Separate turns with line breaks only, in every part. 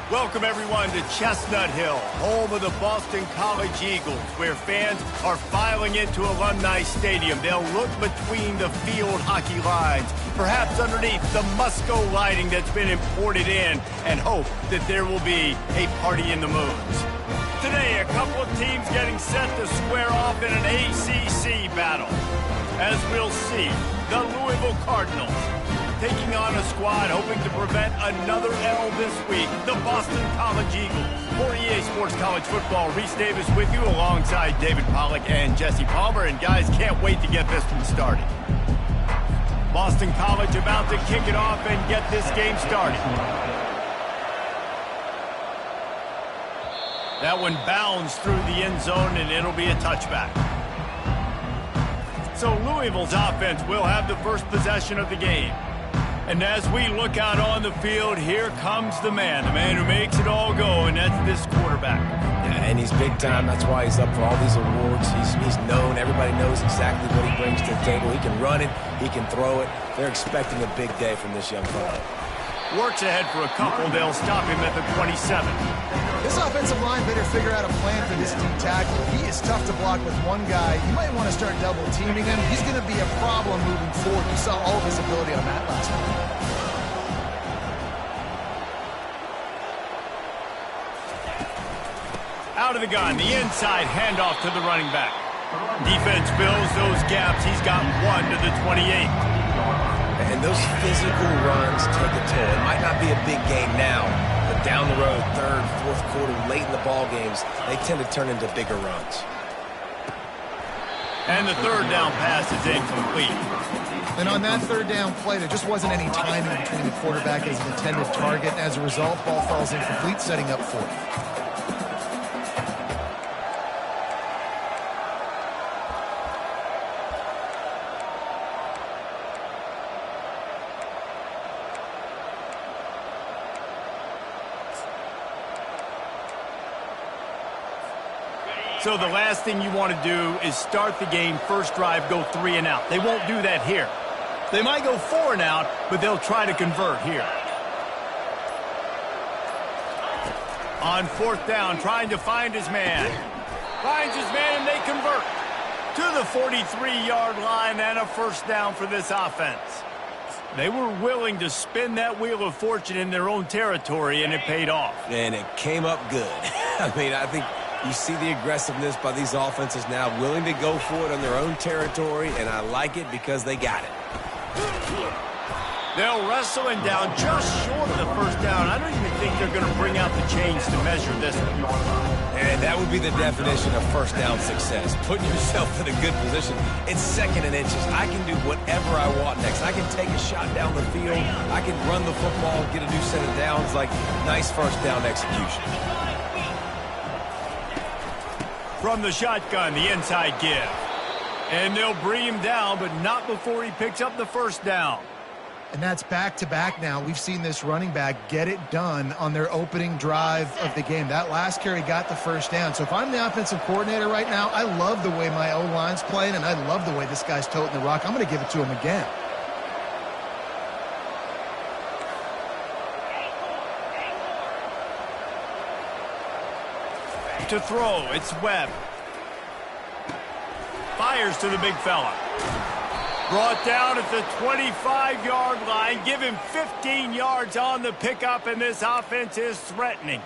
Welcome, everyone, to Chestnut Hill, home of the Boston College Eagles, where fans are filing into Alumni Stadium. They'll look between the field hockey lines, perhaps underneath the Musco lighting that's been imported in, and hope that there will be a party in the moons. Today, a couple of teams getting set to square off in an ACC battle. As we'll see, the Louisville Cardinals taking on a squad hoping to prevent another L this week, the Boston College Eagles. For EA Sports College Football, Reese Davis with you alongside David Pollack and Jesse Palmer. And guys, can't wait to get this one started. Boston College about to kick it off and get this game started. That one bounds through the end zone, and it'll be a touchback. So Louisville's offense will have the first possession of the game. And as we look out on the field, here comes the man who makes it all go, and that's this quarterback.
Yeah, and he's big time. That's why he's up for all these awards. He's known. Everybody knows exactly what he brings to the table. He can run it. He can throw it. They're expecting a big day from this young fellow.
Works ahead for a couple. They'll stop him at the 27.
This offensive line better figure out a plan for this deep tackle. He is tough to block with one guy. You might want to start double teaming him. He's going to be a problem moving forward. You saw all of his ability on that last one.
Out of the gun, the inside handoff to the running back. Defense fills those gaps. He's got one to the 28.
And those physical runs take a toll. It might not be a big game now, but down the road, third, fourth quarter, late in the ball games, they tend to turn into bigger runs.
And the third down pass is incomplete.
And on that third down play, there just wasn't any timing between the quarterback and his intended target. And as a result, ball falls incomplete, setting up fourth.
So the last thing you want to do is start the game, first drive, go 3 and out. They won't do that here. They might go 4 and out, but they'll try to convert here. On fourth down, trying to find his man. Finds his man, and they convert to the 43-yard line, and a first down for this offense. They were willing to spin that wheel of fortune in their own territory, and it paid off.
And it came up good. I mean, I think you see the aggressiveness by these offenses now, willing to go for it on their own territory, and I like it because they got it.
They'll wrestle him down just short of the first down. I don't even think they're going to bring out the chains to measure this one.
And that would be the definition of first down success, putting yourself in a good position. It's second and inches. I can do whatever I want next. I can take a shot down the field. I can run the football, get a new set of downs. Like, nice first down execution.
From the shotgun, the inside give. And they'll bring him down, but not before he picks up the first down.
And that's back-to-back now. We've seen this running back get it done on their opening drive of the game. That last carry got the first down. So if I'm the offensive coordinator right now, I love the way my O-line's playing, and I love the way this guy's toting the rock. I'm going to give it to him again.
To throw, it's Webb. Fires to the big fella. Brought down at the 25-yard line. Give him 15 yards on the pickup, and this offense is threatening.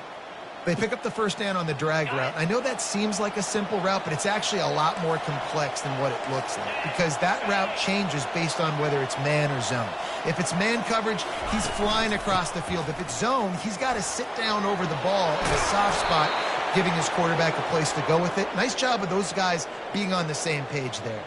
They pick up the first down on the drag route. I know that seems like a simple route, but it's actually a lot more complex than what it looks like, because that route changes based on whether it's man or zone. If it's man coverage, he's flying across the field. If it's zone, he's got to sit down over the ball in a soft spot, giving his quarterback a place to go with it. Nice job of those guys being on the same page there.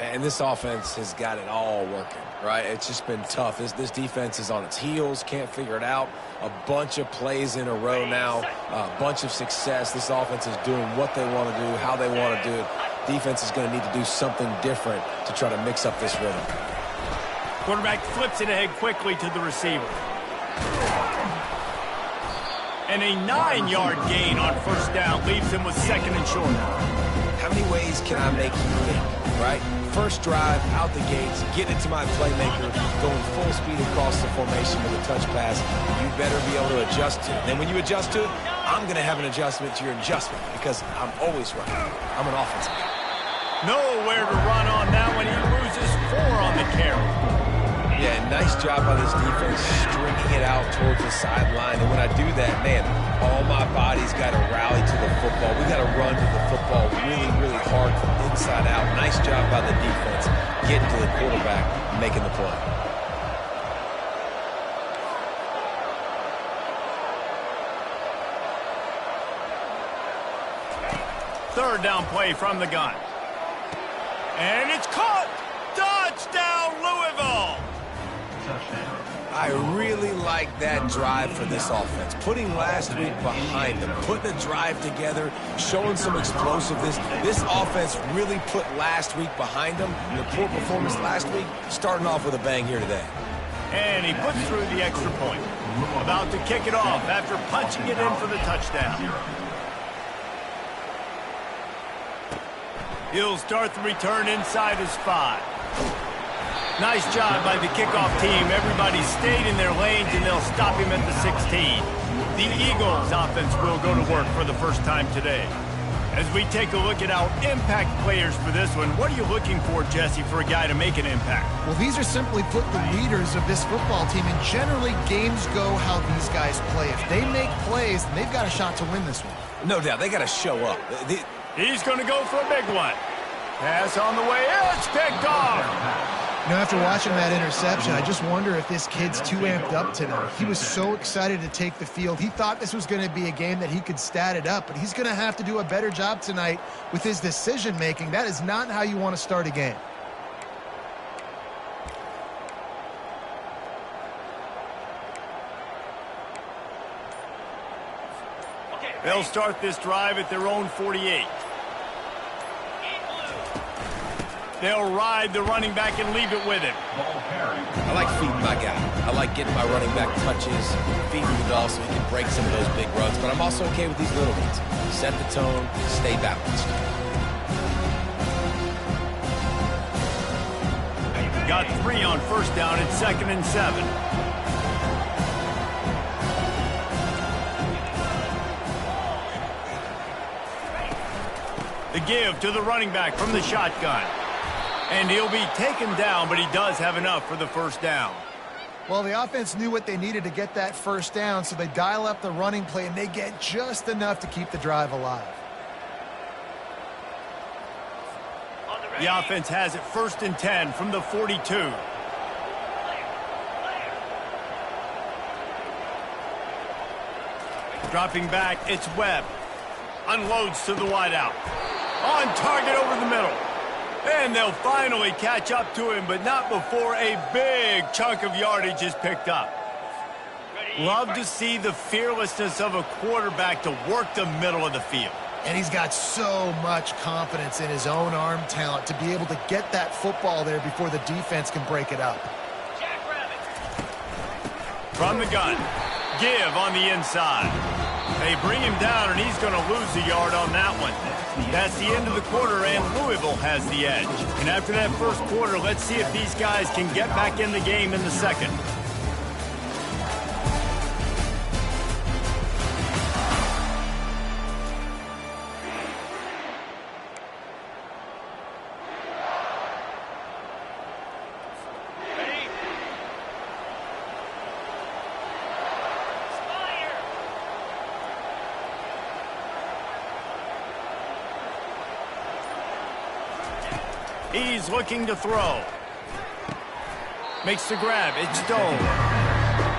And this offense has got it all working, right? It's just been tough. This defense is on its heels, can't figure it out. A bunch of plays in a row now, a bunch of success. This offense is doing what they want to do, how they want to do it. Defense is going to need to do something different to try to mix up this rhythm.
Quarterback flips it ahead quickly to the receiver. And a 9-yard gain on first down leaves him with second and short.
how many ways can I make you think, right? First drive, out the gates, get into my playmaker, going full speed across the formation with a touch pass. You better be able to adjust to it. And then when you adjust to it, I'm going to have an adjustment to your adjustment because I'm always right. I'm an offensive guy.
Nowhere to run on that one. He loses 4 on the carry.
Yeah, nice job by this defense stringing it out towards the sideline. And when I do that, man, all my body's got to rally to the football. We got to run to the football really, really hard from inside out. Nice job by the defense getting to the quarterback, making the play.
Third down play from the gun. And it's caught! Touchdown, Louisville!
I really like that drive for this offense. Putting last week behind them, putting a drive together, showing some explosiveness. This offense really put last week behind them. The poor performance last week, starting off with a bang here today.
And he puts through the extra point. About to kick it off after punching it in for the touchdown. He'll start the return inside his 5. Nice job by the kickoff team. Everybody stayed in their lanes, and they'll stop him at the 16. The Eagles offense will go to work for the first time today. As we take a look at our impact players for this one, what are you looking for, Jesse, for a guy to make an impact?
Well, these are simply put the leaders of this football team, and generally games go how these guys play. If they make plays, then they've got a shot to win this one.
No doubt, they got to show up.
He's going to go for a big one. Pass on the way. It's picked off.
You know, after watching that interception, I just wonder if this kid's too amped up tonight. He was so excited to take the field. He thought this was going to be a game that he could stat it up, but he's going to have to do a better job tonight with his decision-making. That is not how you want to start a game.
They'll start this drive at their own 48. They'll ride the running back and leave it with him.
I like feeding my guy. I like getting my running back touches, feeding the ball so he can break some of those big runs. But I'm also okay with these little ones. Set the tone, stay balanced.
Got 3 on first down at 2nd and 7. The give to the running back from the shotgun. And he'll be taken down, but he does have enough for the first down.
Well, the offense knew what they needed to get that first down, so they dial up the running play, and they get just enough to keep the drive alive.
The offense has it 1st and 10 from the 42. Dropping back, it's Webb. Unloads to the wideout. On target over the middle. And they'll finally catch up to him, but not before a big chunk of yardage is picked up. Love to see the fearlessness of a quarterback to work the middle of the field.
And he's got so much confidence in his own arm talent to be able to get that football there before the defense can break it up.
From the gun, give on the inside. They bring him down, and he's going to lose a yard on that one. That's the end of the quarter, and Louisville has the edge. And after that first quarter, let's see if these guys can get back in the game in the second. He's looking to throw. Makes the grab. It's Stone.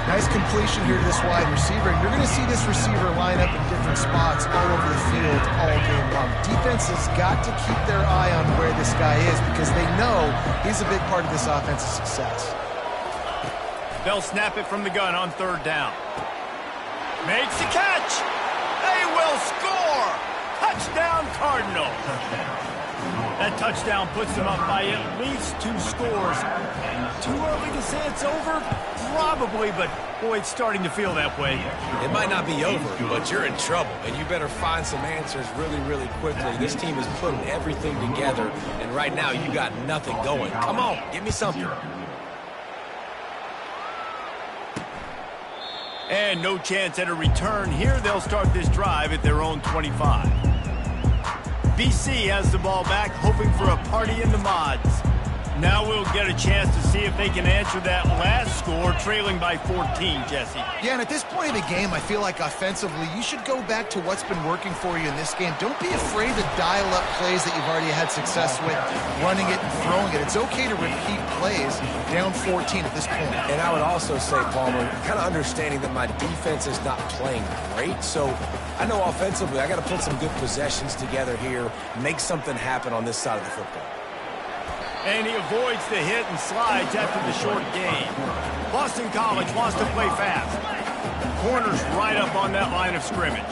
Nice completion here to this wide receiver. You're going to see this receiver line up in different spots all over the field all game long. Defense has got to keep their eye on where this guy is because they know he's a big part of this offense's success.
They'll snap it from the gun on 3rd down. Makes the catch. They will score. Touchdown, Cardinals. That touchdown puts them up by at least 2 scores. Too early to say it's over? Probably, but boy, it's starting to feel that way.
It might not be over, but you're in trouble, and you better find some answers really, really quickly. This team is putting everything together, and right now you got nothing going. Come on, give me something.
And no chance at a return here. They'll start this drive at their own 25. BC has the ball back, hoping for a party in the mods. Now we'll get a chance to see if they can answer that last score, trailing by 14, Jesse.
Yeah, and at this point of the game, I feel like offensively, you should go back to what's been working for you in this game. Don't be afraid to dial up plays that you've already had success with, running it and throwing it. It's okay to repeat plays down 14 at this point.
And I would also say, Palmer, kind of understanding that my defense is not playing great, so I know offensively I got to put some good possessions together here, make something happen on this side of the football.
And he avoids the hit and slides after the short gain. Boston College wants to play fast. Corners right up on that line of scrimmage.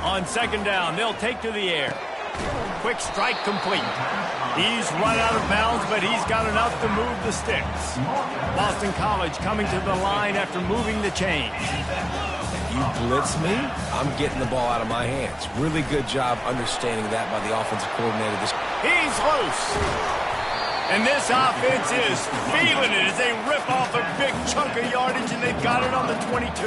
On second down, they'll take to the air. Quick strike complete. He's run out of bounds, but he's got enough to move the sticks. Boston College coming to the line after moving the chains.
You blitz me, I'm getting the ball out of my hands. Really good job understanding that by the offensive coordinator.
He's loose. And this offense is feeling it as they rip off a big chunk of yardage, and they've got it on the 22.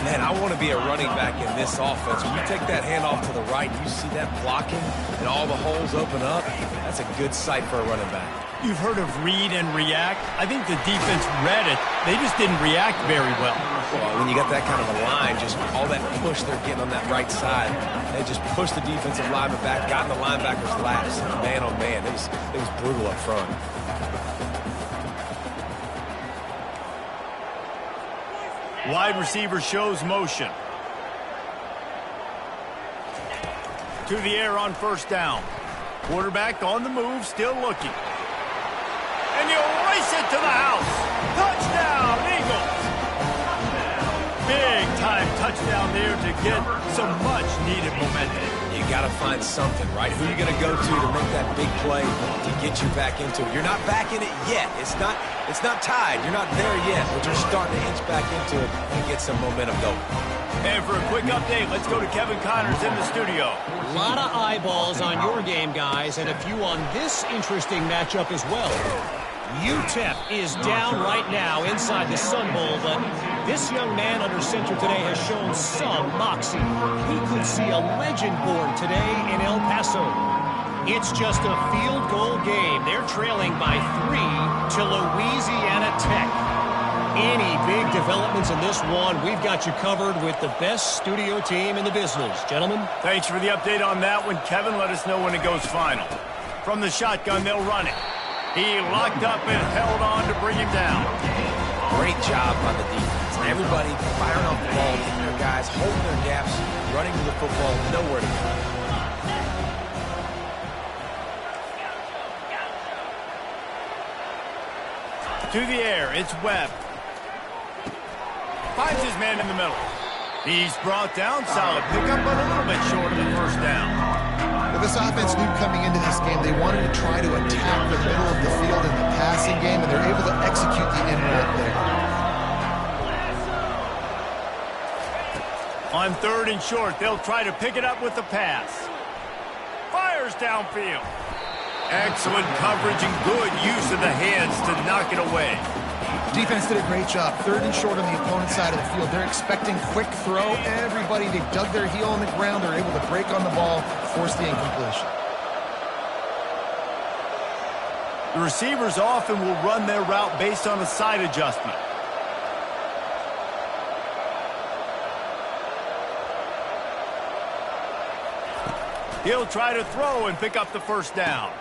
Man, I want to be a running back in this offense. When you take that handoff to the right, you see that blocking and all the holes open up. That's a good sight for a running back.
You've heard of read and react. I think the defense read it. They just didn't react very well.
Well, when you got that kind of a line, just all that push they're getting on that right side, they just pushed the defensive lineman back, got in the linebacker's laps, man on man. It was brutal up front.
Wide receiver shows motion. To the air on first down. Quarterback on the move, still looking. And he'll race it to the house. Touchdown, Eagles. Big-time touchdown there to get some much-needed momentum.
You got to find something, right? Who are you going to go to make that big play to get you back into it? You're not back in it yet. It's not tied. You're not there yet, but you're starting to inch back into it and get some momentum going.
And for a quick update, let's go to Kevin Connors in the studio.
A lot of eyeballs on your game, guys, and a few on this interesting matchup as well. UTEP is down right now inside the Sun Bowl, but this young man under center today has shown some moxie. He could see a legend born today in El Paso. It's just a field goal game. They're trailing by 3 to Louisiana Tech. Any big developments in this one, we've got you covered with the best studio team in the business. Gentlemen.
Thanks for the update on that one, Kevin. Let us know when it goes final. From the shotgun, they'll run it. He locked up and held on to bring him down.
Great job by the defense. Everybody firing off the ball, hitting their guys, holding their gaps, running to the football, nowhere to go.
To the air, it's Webb. Finds his man in the middle. He's brought down, solid pickup, but a little bit short of the first down.
Well, this offense knew coming into this game they wanted to try to attack the middle of the field in the passing game, and they're able to execute the in route there.
On third and short, they'll try to pick it up with the pass. Fires downfield. Excellent coverage and good use of the hands to knock it away.
Defense did a great job. Third and short on the opponent's side of the field. They're expecting quick throw. Everybody, they dug their heel on the ground. They're able to break on the ball, force the incompletion.
The receivers often will run their route based on a side adjustment. He'll try to throw and pick up the first down.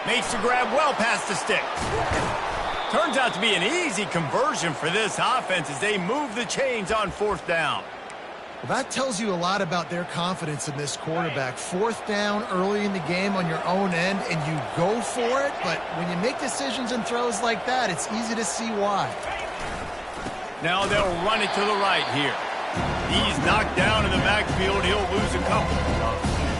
Makes the grab well past the sticks. Turns out to be an easy conversion for this offense as they move the chains on fourth down.
Well, that tells you a lot about their confidence in this quarterback. Fourth down early in the game on your own end, and you go for it, but when you make decisions and throws like that, it's easy to see why.
Now they'll run it to the right here. He's knocked down in the backfield. He'll lose a couple.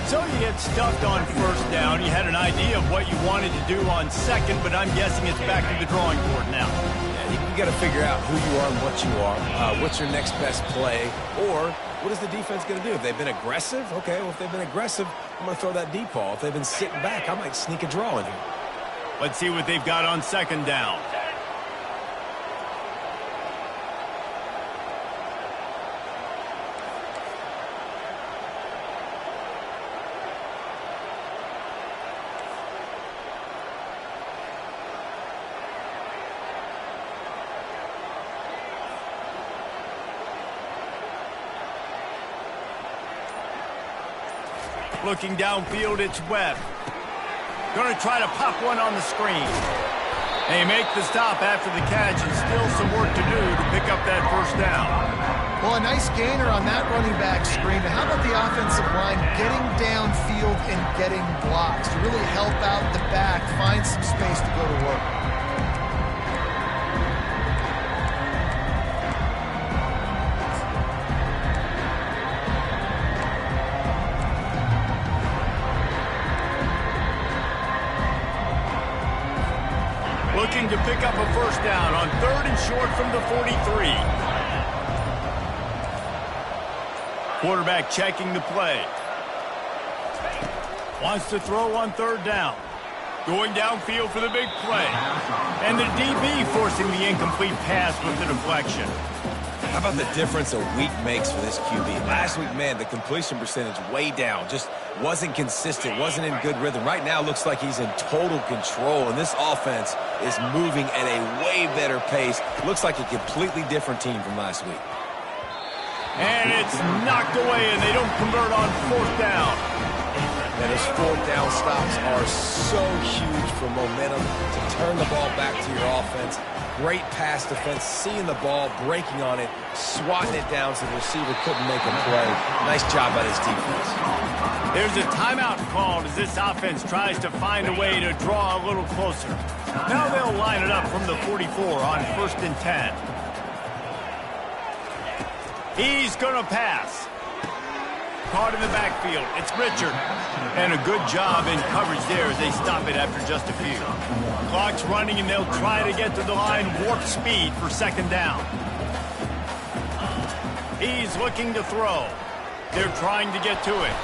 So you get got stuffed on first down. You had an idea of what you wanted to do on second, but I'm guessing it's back to the drawing board now.
Yeah, you got to figure out who you are and what you are. What's your next best play? Or what is the defense going to do? If they've been aggressive, okay, well, if they've been aggressive, I'm going to throw that deep ball. If they've been sitting back, I might sneak a draw in here.
Let's see what they've got on second down. Looking downfield, it's Webb. Going to try to pop one on the screen. They make the stop after the catch, and still some work to do to pick up that first down.
Well, a nice gainer on that running back screen. How about the offensive line getting downfield and getting blocks to really help out the back, find some space to go to work?
Looking to pick up a first down on 3rd and short from the 43. Quarterback checking the play. Wants to throw on 3rd down. Going downfield for the big play. And the DB forcing the incomplete pass with the deflection.
How about the difference a week makes for this QB? Last week, man, the completion percentage way down. Just wasn't consistent, wasn't in good rhythm. Right now, looks like he's in total control, and this offense is moving at a way better pace. Looks like a completely different team from last week.
And it's knocked away, and they don't convert on 4th down.
And those 4th down stops are so huge for momentum to turn the ball back to your offense. Great pass defense, seeing the ball, breaking on it, swatting it down so the receiver couldn't make a play. Nice job by this defense.
There's a timeout called as this offense tries to find a way to draw a little closer. Now they'll line it up from the 44 on 1st and 10. He's going to pass. Caught in the backfield. It's Richard. And a good job in coverage there as they stop it after just a few. Clock's running, and they'll try to get to the line warp speed for 2nd down. He's looking to throw. They're trying to get to it.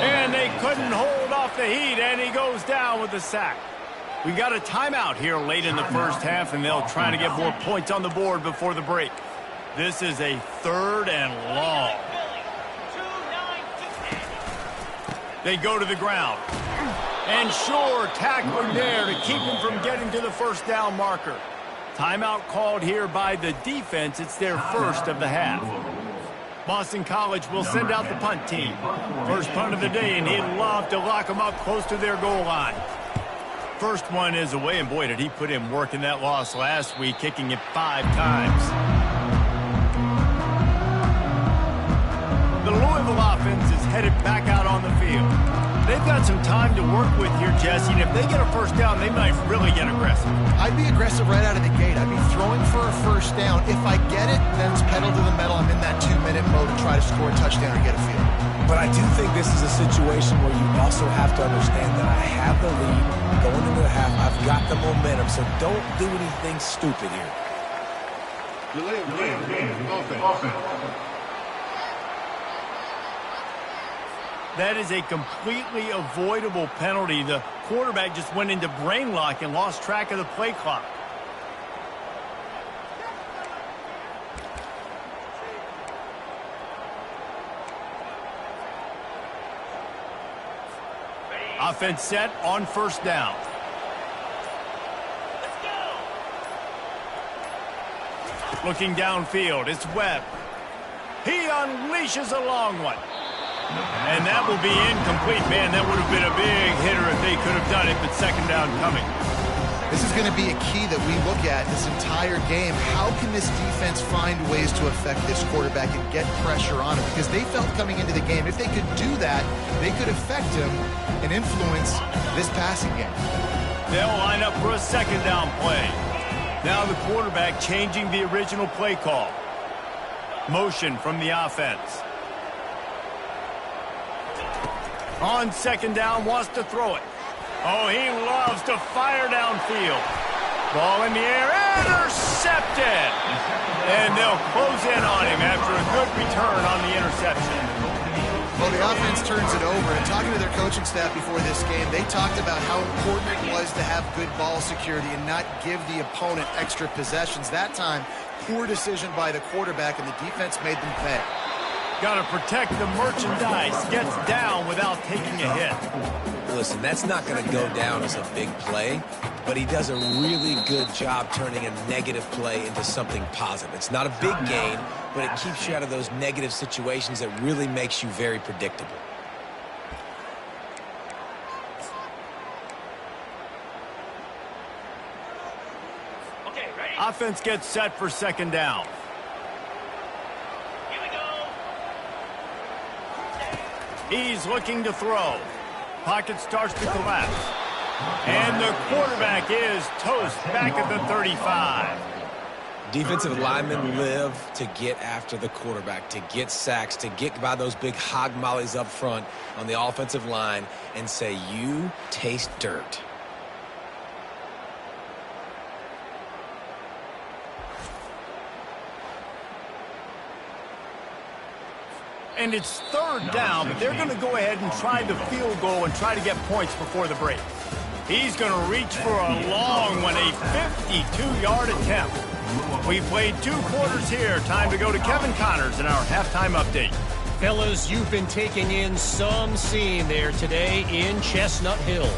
And they couldn't hold off the heat, and he goes down with a sack. We got a timeout here late in the first half, and they'll try to get more points on the board before the break. This is a 3rd and long. They go to the ground. And sure, tackling there to keep him from getting to the first down marker. Timeout called here by the defense. It's their first of the half. Boston College will send out the punt team. First punt of the day, and he'd love to lock them up close to their goal line. First one is away, and boy, did he put in work in that loss last week, kicking it 5 times. The Louisville offense is headed back out on the field. They've got some time to work with here, Jesse, and if they get a first down, they might really get aggressive.
I'd be aggressive right out of the gate. I'd be throwing for a first down. If I get it, then it's pedal to the metal. I'm in that 2-minute mode to try to score a touchdown or get a field.
But I do think this is a situation where you also have to understand that I have the lead going into the half. I've got the momentum, so don't do anything stupid here.
That is a completely avoidable penalty. The quarterback just went into brain lock and lost track of the play clock. Offense set on first down. Looking downfield, it's Webb. He unleashes a long one. And that will be incomplete. Man, that would have been a big hitter if they could have done it, but 2nd down coming.
This is going to be a key that we look at this entire game. How can this defense find ways to affect this quarterback and get pressure on him? Because they felt coming into the game, if they could do that, they could affect him and influence this passing game.
They'll line up for a 2nd down play. Now the quarterback changing the original play call. Motion from the offense. On second down, wants to throw it. Oh, he loves to fire downfield. Ball in the air, intercepted. And they'll close in on him after a good return on the interception.
Well, the offense turns it over, and talking to their coaching staff before this game, they talked about how important it was to have good ball security and not give the opponent extra possessions. That time, poor decision by the quarterback, and the defense made them pay.
Got to protect the merchandise. Gets down without taking a hit.
Listen, that's not going to go down as a big play, but he does a really good job turning a negative play into something positive. It's not a big gain, but it keeps you out of those negative situations that really makes you very predictable.
Okay, ready? Offense gets set for second down. He's looking to throw. Pocket starts to collapse. And the quarterback is toast back at the 35.
Defensive linemen live to get after the quarterback, to get sacks, to get by those big hog mollies up front on the offensive line and say, you taste dirt.
And it's third down, but they're going to go ahead and try the field goal and try to get points before the break. He's going to reach for a long one, a 52-yard attempt. We've played 2 quarters here. Time to go to Kevin Connors in our halftime update.
Fellas, you've been taking in some scene there today in Chestnut Hill.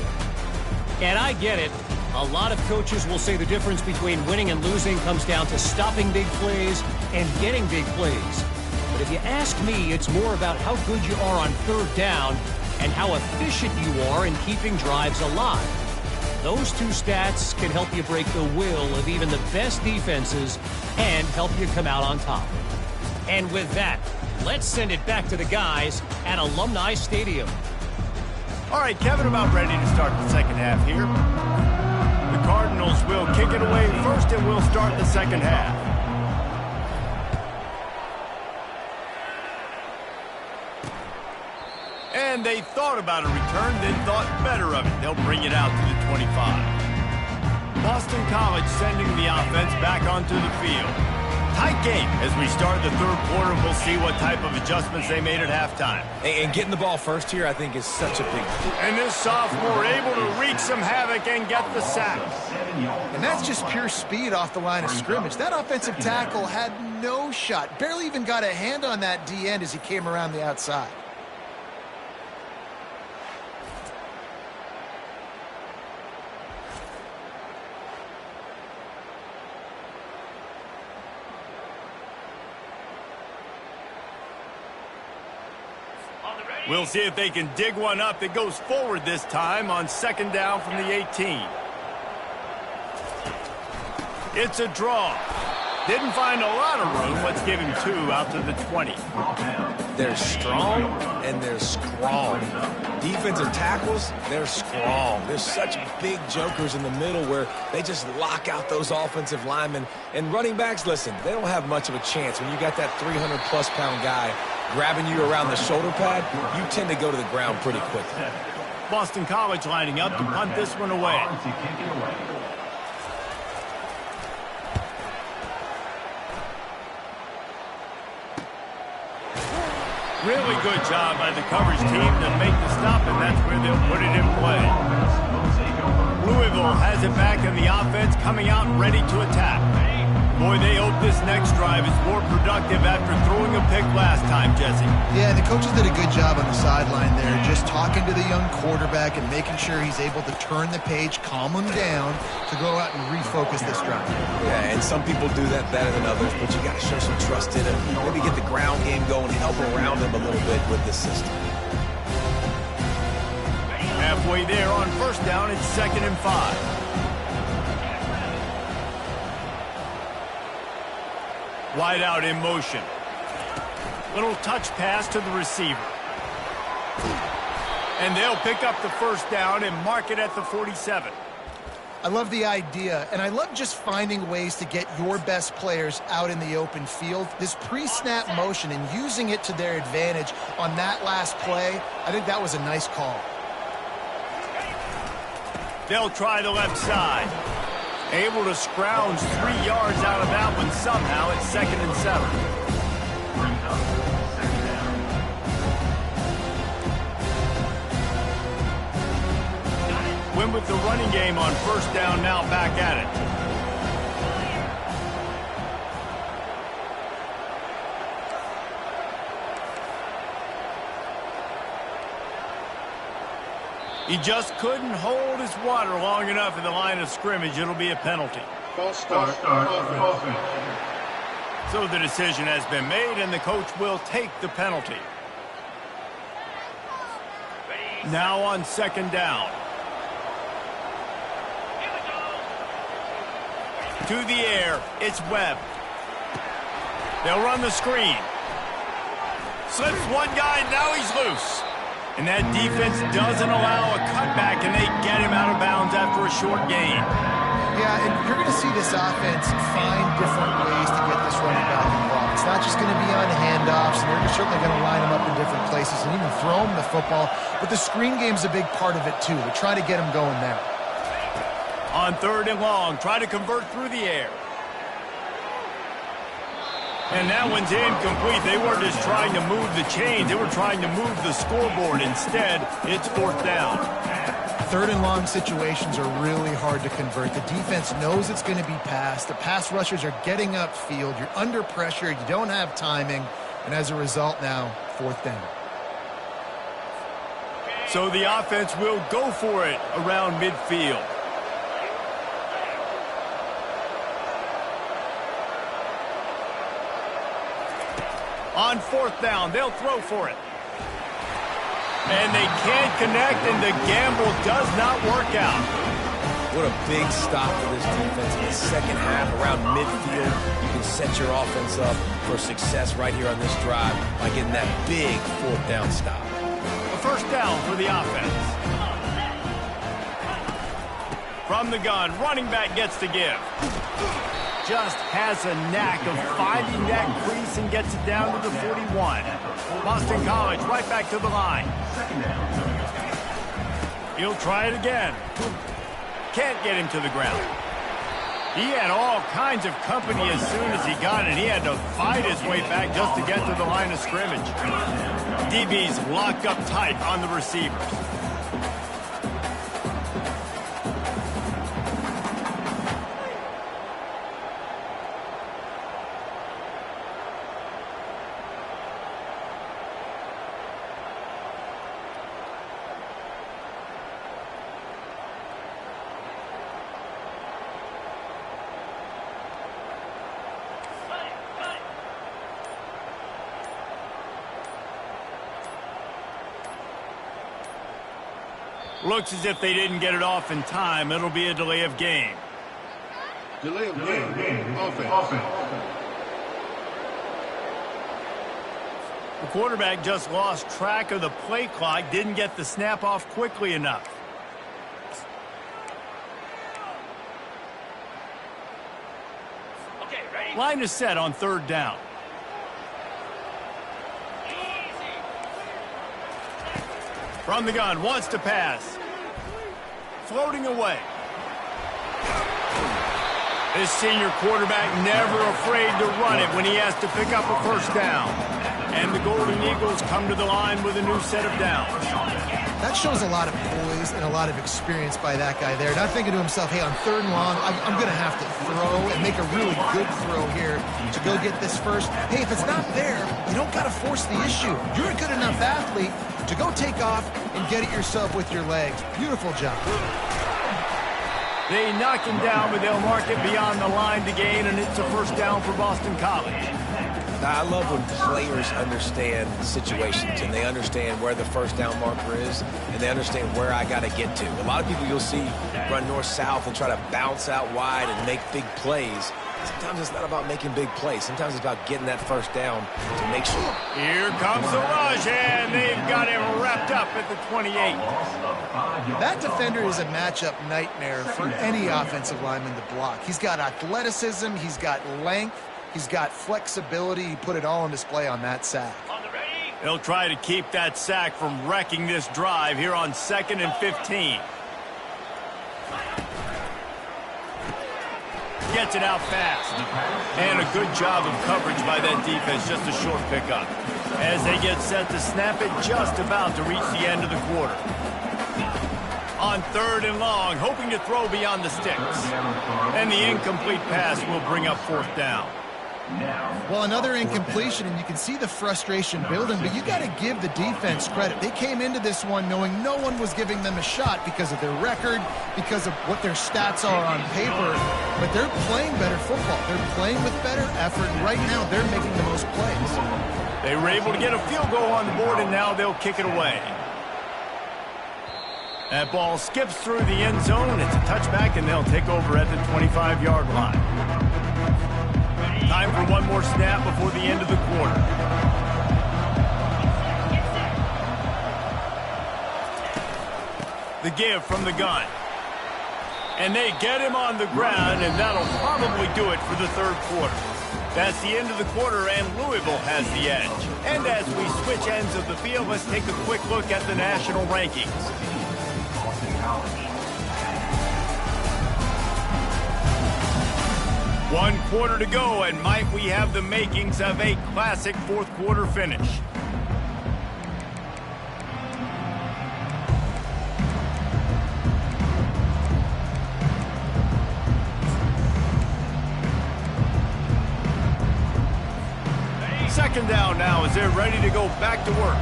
And I get it. A lot of coaches will say the difference between winning and losing comes down to stopping big plays and getting big plays. But if you ask me, it's more about how good you are on third down and how efficient you are in keeping drives alive. Those 2 stats can help you break the will of even the best defenses and help you come out on top. And with that, let's send it back to the guys at Alumni Stadium.
All right, Kevin, about ready to start the second half here. The Cardinals will kick it away first, and we'll start the second half. And they thought about a return, then thought better of it. They'll bring it out to the 25. Boston College sending the offense back onto the field. Tight game as we start the third quarter. We'll see what type of adjustments they made at halftime.
And getting the ball first here, I think, is such a big deal.
And this sophomore able to wreak some havoc and get the sack.
And that's just pure speed off the line of scrimmage. That offensive tackle had no shot. Barely even got a hand on that D-end as he came around the outside.
We'll see if they can dig one up that goes forward this time on second down from the 18. It's a draw. Didn't find a lot of room. Let's give him 2 out to the 20.
They're strong and they're strong. Defensive tackles, they're strong. There's such big jokers in the middle where they just lock out those offensive linemen. And running backs, listen, they don't have much of a chance. When you got that 300-plus pound guy grabbing you around the shoulder pad, you tend to go to the ground pretty quickly.
Boston College lining up to punt this one away. Really good job by the coverage team to make the stop, and that's where they'll put it in play. Louisville has it back in the offense, coming out ready to attack. Boy, they hope this next drive is more productive after throwing a pick last time, Jesse.
Yeah, the coaches did a good job on the sideline there, just talking to the young quarterback and making sure he's able to turn the page, calm him down to go out and refocus this drive.
Yeah, and some people do that better than others, but you got to show some trust in him. Maybe get the ground game going, help around him a little bit with this system.
Halfway there on first down, it's 2nd and 5. Wide out in motion. Little touch pass to the receiver. And they'll pick up the first down and mark it at the 47.
I love the idea, and I love just finding ways to get your best players out in the open field. This pre-snap motion and using it to their advantage on that last play, I think that was a nice call.
They'll try the left side. Able to scrounge 3 yards out of that one somehow. It's 2nd and 7. Went with the running game on 1st down, now back at it. He just couldn't hold his water long enough in the line of scrimmage. It'll be a penalty.
False start.
So the decision has been made, and the coach will take the penalty. Now on 2nd down. To the air, it's Webb. They'll run the screen. Slips one guy, now he's loose. And that defense doesn't allow a cutback, and they get him out of bounds after a short gain.
Yeah, and you're going to see this offense find different ways to get this running back involved. It's not just going to be on handoffs, and they're certainly going to line him up in different places and even throw him the football. But the screen game's a big part of it, too. They try to get him going there.
On 3rd and long, try to convert through the air. And that one's incomplete. They weren't just trying to move the chains. They were trying to move the scoreboard. Instead, it's 4th down.
3rd and long situations are really hard to convert. The defense knows it's going to be passed. The pass rushers are getting upfield. You're under pressure. You don't have timing. And as a result now, 4th down.
So the offense will go for it around midfield. On 4th down, they'll throw for it. And they can't connect, and the gamble does not work out.
What a big stop for this defense in the second half around midfield. You can set your offense up for success right here on this drive by getting that big 4th down stop.
A 1st down for the offense. From the gun, running back gets to give. Just has a knack of finding that crease and gets it down to the 41. Boston College right back to the line. He'll try it again. Can't get him to the ground. He had all kinds of company as soon as he got it. He had to fight his way back just to get to the line of scrimmage. DB's locked up tight on the receivers. Looks as if they didn't get it off in time. It'll be a delay of game.
Delay of game. Offense.
The quarterback just lost track of the play clock, didn't get the snap off quickly enough.
Okay, ready?
Line is set on 3rd down. From the gun, wants to pass. Floating away. This senior quarterback never afraid to run it when he has to pick up a 1st down. And the Golden Eagles come to the line with a new set of downs.
That shows a lot of poise and a lot of experience by that guy there. Not thinking to himself, hey, on 3rd and long, I'm going to have to throw and make a really good throw here to go get this first. Hey, if it's not there, you don't got to force the issue. You're a good enough athlete to go take off and get it yourself with your legs. Beautiful job.
They knock him down, but they'll mark it beyond the line to gain, and it's a 1st down for Boston College.
Now, I love when players understand situations and they understand where the 1st down marker is and they understand where I got to get to. A lot of people you'll see run north-south and try to bounce out wide and make big plays. Sometimes it's not about making big plays. Sometimes it's about getting that first down to make sure.
Here comes the rush, and they've got him wrapped up at the 28.
That defender is a matchup nightmare for any offensive lineman to block. He's got athleticism, he's got length, he's got flexibility. He put it all on display on that sack.
They'll try to keep that sack from wrecking this drive here on 2nd and 15. Gets it out fast. And a good job of coverage by that defense. Just a short pickup. As they get set to snap it, just about to reach the end of the quarter. On 3rd and long, hoping to throw beyond the sticks. And the incomplete pass will bring up 4th down.
Well, another incompletion, and you can see the frustration building, but you got to give the defense credit. They came into this one knowing no one was giving them a shot because of their record, because of what their stats are on paper, but they're playing better football. They're playing with better effort, and right now they're making the most plays.
They were able to get a field goal on the board, and now they'll kick it away. That ball skips through the end zone. It's a touchback, and they'll take over at the 25-yard line. Time for one more snap before the end of the quarter. The give from the gun. And they get him on the ground, and that'll probably do it for the 3rd quarter. That's the end of the quarter, and Louisville has the edge. And as we switch ends of the field, let's take a quick look at the national rankings. One quarter to go, and might we have the makings of a classic 4th quarter finish. Second down now as they're ready to go back to work.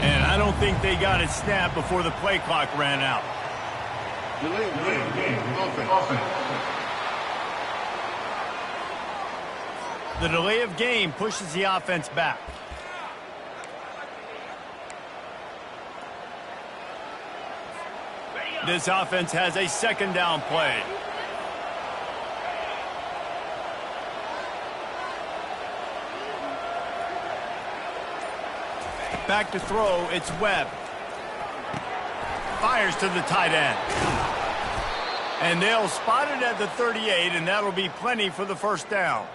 And I don't think they got it snapped before the play clock ran out.
Delay of game. Offense.
The delay of game pushes the offense back. This offense has a 2nd down play. Back to throw, it's Webb. Fires to the tight end. And they'll spot it at the 38, and that'll be plenty for the 1st down.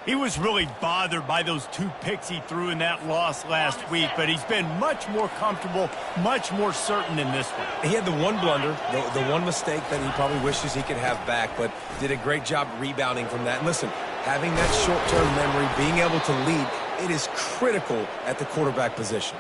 He was really bothered by those 2 picks he threw in that loss last week, but he's been much more comfortable, much more certain in this one.
He had the one blunder, the one mistake that he probably wishes he could have back, but did a great job rebounding from that. And listen, having that short-term memory, being able to lead, it is critical at the quarterback position.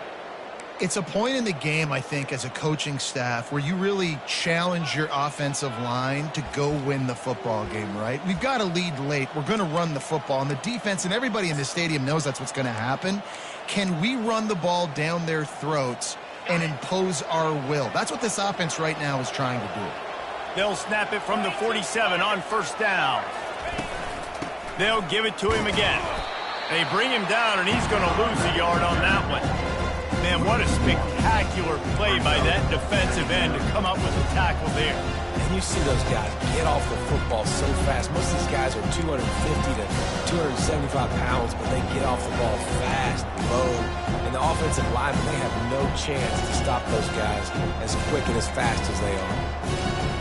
It's a point in the game, I think, as a coaching staff where you really challenge your offensive line to go win the football game, right? We've got to lead late. We're going to run the football, and the defense and everybody in the stadium knows that's what's going to happen. Can we run the ball down their throats and impose our will? That's what this offense right now is trying to do.
They'll snap it from the 47 on 1st down. They'll give it to him again. They bring him down, and he's going to lose a yard on that one. Man, what a spectacular play by that defensive end to come up with a tackle there.
And you see those guys get off the football so fast. Most of these guys are 250 to 275 pounds, but they get off the ball fast, low. And the offensive linemen, they have no chance to stop those guys as quick and as fast as they are.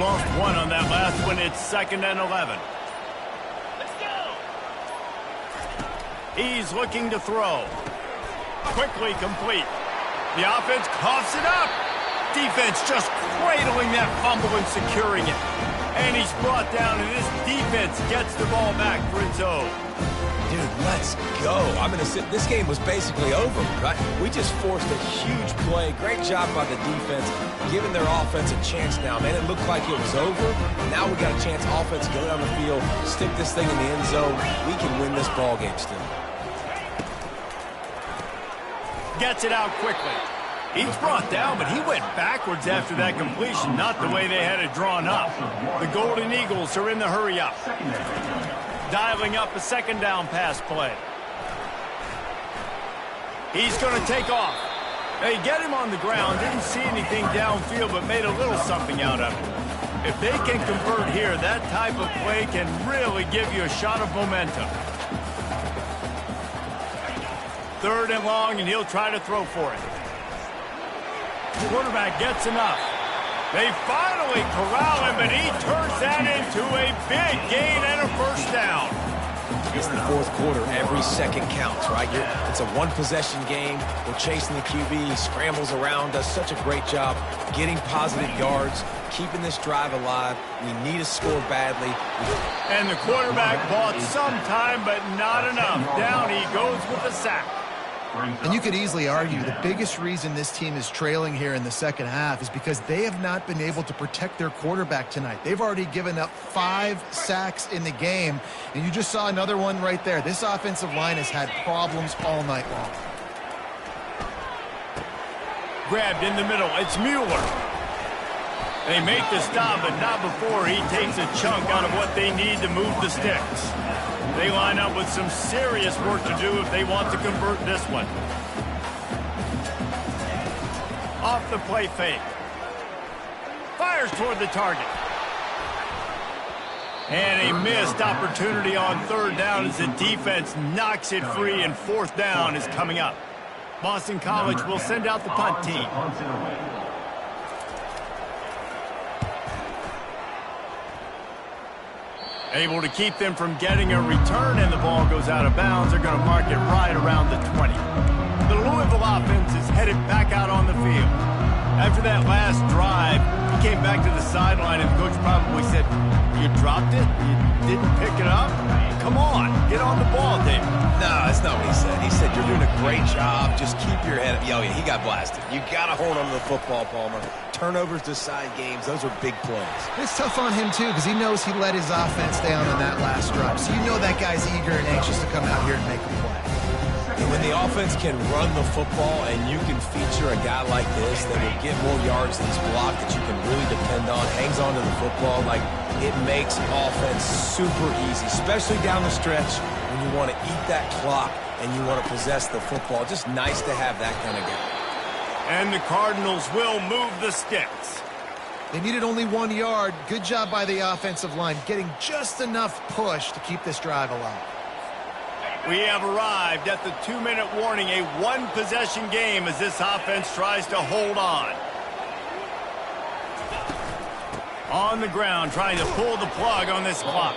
Lost one on that last one. It's 2nd and 11. Let's go. He's looking to throw. Quickly complete. The offense coughs it up. Defense just cradling that fumble and securing it. And he's brought down, and this defense gets the ball back for its own.
Dude, let's go. I'm going to sit. This game was basically over, right? We just forced a huge play. Great job by the defense, giving their offense a chance now, man. It looked like it was over. Now we got a chance, offense, go down the field, stick this thing in the end zone. We can win this ball game still.
Gets it out quickly. He's brought down, but he went backwards after that completion, not the way they had it drawn up. The Golden Eagles are in the hurry-up. Dialing up a second down pass play. He's going to take off. They get him on the ground, didn't see anything downfield, but made a little something out of it. If they can convert here, that type of play can really give you a shot of momentum. 3rd and long, and he'll try to throw for it. The quarterback gets enough. They finally corral him, but he turns that into a big gain and a first down.
It's the 4th quarter. Every second counts, right? It's a one-possession game. We're chasing the QB. He scrambles around, does such a great job getting positive yards, keeping this drive alive. We need to score badly.
And the quarterback bought some time, but not enough. Down he goes with a sack.
And you could easily argue the biggest reason this team is trailing here in the second half is because they have not been able to protect their quarterback tonight. They've already given up 5 sacks in the game, and you just saw another one right there. This offensive line has had problems all night long.
Grabbed in the middle. It's Mueller. They make the stop, but not before he takes a chunk out of what they need to move the sticks. They line up with some serious work to do if they want to convert this one. Off the play fake. Fires toward the target. And a missed opportunity on 3rd down as the defense knocks it free, and 4th down is coming up. Boston College will send out the punt team. Able to keep them from getting a return, and the ball goes out of bounds. They're going to mark it right around the 20. The Louisville offense is headed back out on the field. After that last drive, he came back to the sideline, and the coach probably said, "You dropped it? You didn't pick it up? Come on, get on the ball, David."
No, that's not what he said. He said, "You're doing a great job. Just keep your head up." Yo, yeah, he got blasted. You got to hold on to the football, Palmer. Turnovers decide games. Those are big plays.
It's tough on him, too, because he knows he let his offense down on that last drive. So you know that guy's eager and anxious to come out here and make a play.
And when the offense can run the football and you can feature a guy like this that will get more yards than he's blocked, that you can really depend on, hangs on to the football, like, it makes offense super easy, especially down the stretch when you want to eat that clock and you want to possess the football. Just nice to have that kind of guy.
And the Cardinals will move the sticks.
They needed only 1 yard. Good job by the offensive line, getting just enough push to keep this drive alive.
We have arrived at the 2-minute warning, a one-possession game as this offense tries to hold on. On the ground, trying to pull the plug on this clock.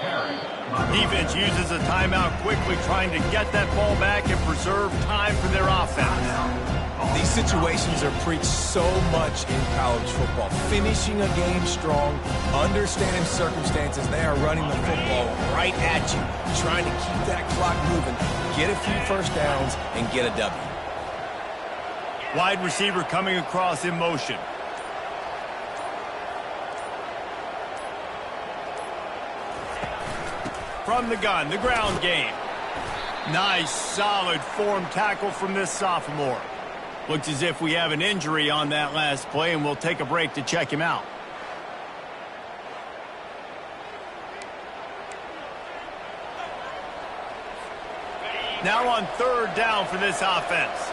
Defense uses a timeout quickly, trying to get that ball back and preserve time for their offense.
These situations are preached so much in college football. Finishing a game strong, understanding circumstances. They are running the football right at you, trying to keep that clock moving, get a few first downs, and get a W.
Wide receiver coming across in motion. From the gun, the ground game. Nice, solid form tackle from this sophomore. Looks as if we have an injury on that last play, and we'll take a break to check him out. Now on 3rd down for this offense.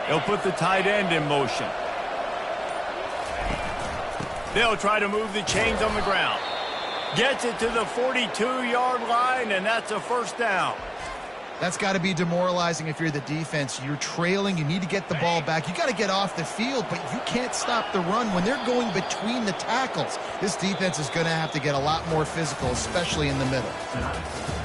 They'll put the tight end in motion. They'll try to move the chains on the ground. Gets it to the 42-yard line, and that's a first down.
That's got to be demoralizing if you're the defense. You're trailing. You need to get the ball back. You got to get off the field, but you can't stop the run when they're going between the tackles. This defense is going to have to get a lot more physical, especially in the middle.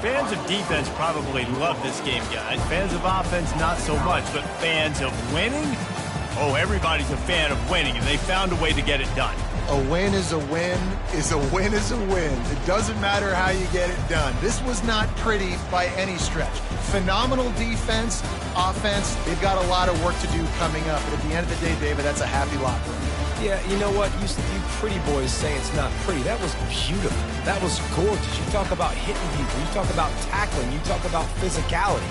Fans of defense probably love this game, guys. Fans of offense, not so much, but fans of winning? Oh, everybody's a fan of winning, and they found a way to get it done.
A win is a win is a win is a win. It doesn't matter how you get it done. This was not pretty by any stretch. Phenomenal defense, offense. They've got a lot of work to do coming up. But at the end of the day, David, that's a happy locker room.
Yeah, you know what? You pretty boys say it's not pretty. That was beautiful. That was gorgeous. You talk about hitting people. You talk about tackling. You talk about physicality.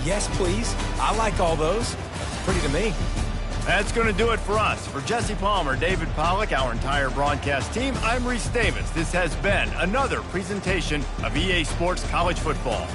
Yes, please. I like all those. That's pretty to me.
That's going to do it for us. For Jesse Palmer, David Pollack, our entire broadcast team, I'm Reese Davis. This has been another presentation of EA Sports College Football.